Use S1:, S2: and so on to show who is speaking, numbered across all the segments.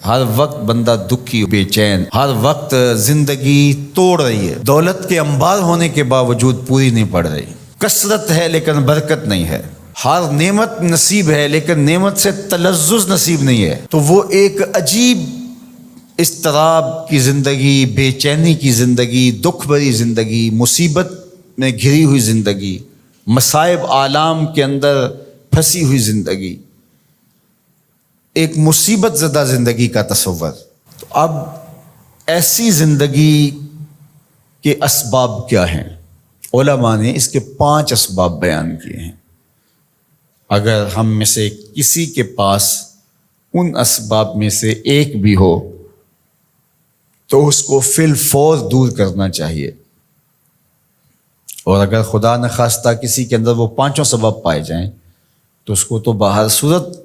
S1: ہر وقت بندہ دکھی بے چین، ہر وقت زندگی توڑ رہی ہے، دولت کے انبار ہونے کے باوجود پوری نہیں پڑ رہی، کثرت ہے لیکن برکت نہیں ہے، ہر نعمت نصیب ہے لیکن نعمت سے تلذذ نصیب نہیں ہے، تو وہ ایک عجیب اضطراب کی زندگی، بے چینی کی زندگی، دکھ بھری زندگی، مصیبت میں گھری ہوئی زندگی، مصائب آلام کے اندر پھنسی ہوئی زندگی، ایک مصیبت زدہ زندگی کا تصور۔ تو اب ایسی زندگی کے اسباب کیا ہیں؟ علماء نے اس کے 5 اسباب بیان کیے ہیں۔ اگر ہم میں سے کسی کے پاس ان اسباب میں سے ایک بھی ہو تو اس کو فی الفور دور کرنا چاہیے، اور اگر خدا نخواستہ کسی کے اندر وہ 5 سبب پائے جائیں تو اس کو تو باہر صورت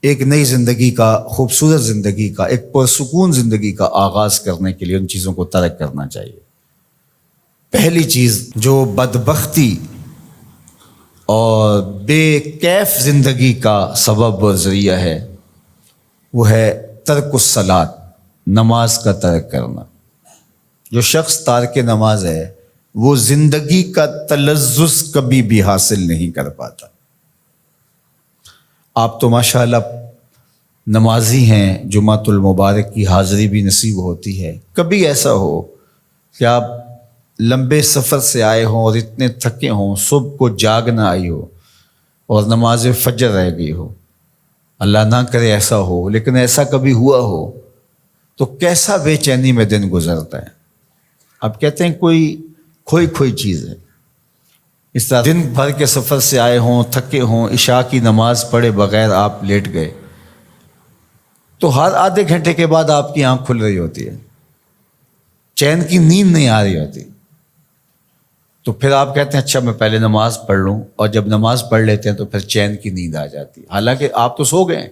S1: ایک نئی زندگی کا، خوبصورت زندگی کا، ایک پرسکون زندگی کا آغاز کرنے کے لیے ان چیزوں کو ترک کرنا چاہیے۔ پہلی چیز جو بدبختی اور بے کیف زندگی کا سبب و ذریعہ ہے وہ ہے ترک الصلاۃ، نماز کا ترک کرنا۔ جو شخص تارک نماز ہے وہ زندگی کا تلذذ کبھی بھی حاصل نہیں کر پاتا۔ آپ تو ماشاءاللہ نمازی ہیں، جمعۃ المبارک کی حاضری بھی نصیب ہوتی ہے، کبھی ایسا ہو کہ آپ لمبے سفر سے آئے ہوں اور اتنے تھکے ہوں، صبح کو جاگ نہ آئی ہو اور نماز فجر رہ گئی ہو، اللہ نہ کرے ایسا ہو، لیکن ایسا کبھی ہوا ہو تو کیسا بے چینی میں دن گزرتا ہے۔ آپ کہتے ہیں کوئی کھوئی چیز ہے، اس طرح دن بھر کے سفر سے آئے ہوں، تھکے ہوں، عشاء کی نماز پڑھے بغیر آپ لیٹ گئے تو ہر آدھے گھنٹے کے بعد آپ کی آنکھ کھل رہی ہوتی ہے، چین کی نیند نہیں آ رہی ہوتی، تو پھر آپ کہتے ہیں اچھا میں پہلے نماز پڑھ لوں، اور جب نماز پڑھ لیتے ہیں تو پھر چین کی نیند آ جاتی ہے، حالانکہ آپ تو سو گئے ہیں،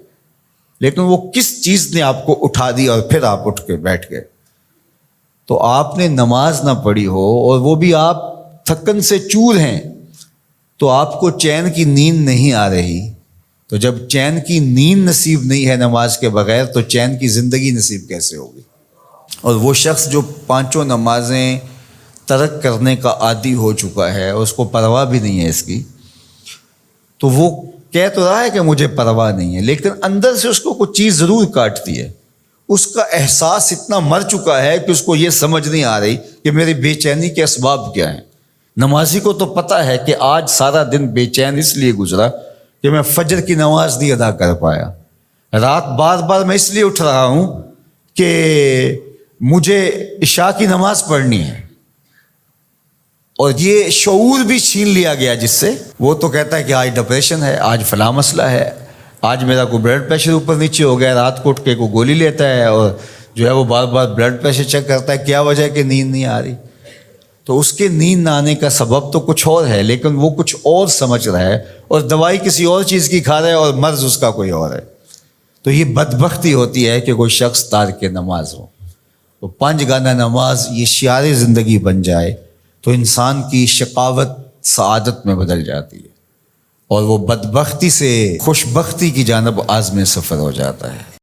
S1: لیکن وہ کس چیز نے آپ کو اٹھا دی اور پھر آپ اٹھ کے بیٹھ گئے۔ تو آپ نے نماز نہ پڑھی ہو اور وہ بھی آپ تھکن سے چور ہیں تو آپ کو چین کی نیند نہیں آ رہی، تو جب چین کی نیند نصیب نہیں ہے نماز کے بغیر تو چین کی زندگی نصیب کیسے ہوگی؟ اور وہ شخص جو 5 نمازیں ترک کرنے کا عادی ہو چکا ہے اور اس کو پرواہ بھی نہیں ہے اس کی، تو وہ کہہ تو رہا ہے کہ مجھے پرواہ نہیں ہے، لیکن اندر سے اس کو کوئی چیز ضرور کاٹتی ہے، اس کا احساس اتنا مر چکا ہے کہ اس کو یہ سمجھ نہیں آ رہی کہ میری بے چینی کے اسباب کیا ہیں۔ نمازی کو تو پتہ ہے کہ آج سارا دن بے چین اس لیے گزرا کہ میں فجر کی نماز نہیں ادا کر پایا، رات بار بار میں اس لیے اٹھ رہا ہوں کہ مجھے عشاء کی نماز پڑھنی ہے، اور یہ شعور بھی چھین لیا گیا جس سے وہ تو کہتا ہے کہ آج ڈپریشن ہے، آج فلاں مسئلہ ہے، آج میرا کوئی بلڈ پریشر اوپر نیچے ہو گیا، رات کو اٹھ کے کوئی گولی لیتا ہے اور جو ہے وہ بار بار بلڈ پریشر چیک کرتا ہے، کیا وجہ ہے کہ نیند نہیں آ رہی؟ تو اس کے نیند نہ آنے کا سبب تو کچھ اور ہے، لیکن وہ کچھ اور سمجھ رہا ہے اور دوائی کسی اور چیز کی کھا رہا ہے اور مرض اس کا کوئی اور ہے۔ تو یہ بدبختی ہوتی ہے کہ کوئی شخص تارک نماز ہو۔ تو 5 گانا نماز یہ شعار زندگی بن جائے تو انسان کی شقاوت سعادت میں بدل جاتی ہے اور وہ بدبختی سے خوشبختی کی جانب عازم سفر ہو جاتا ہے۔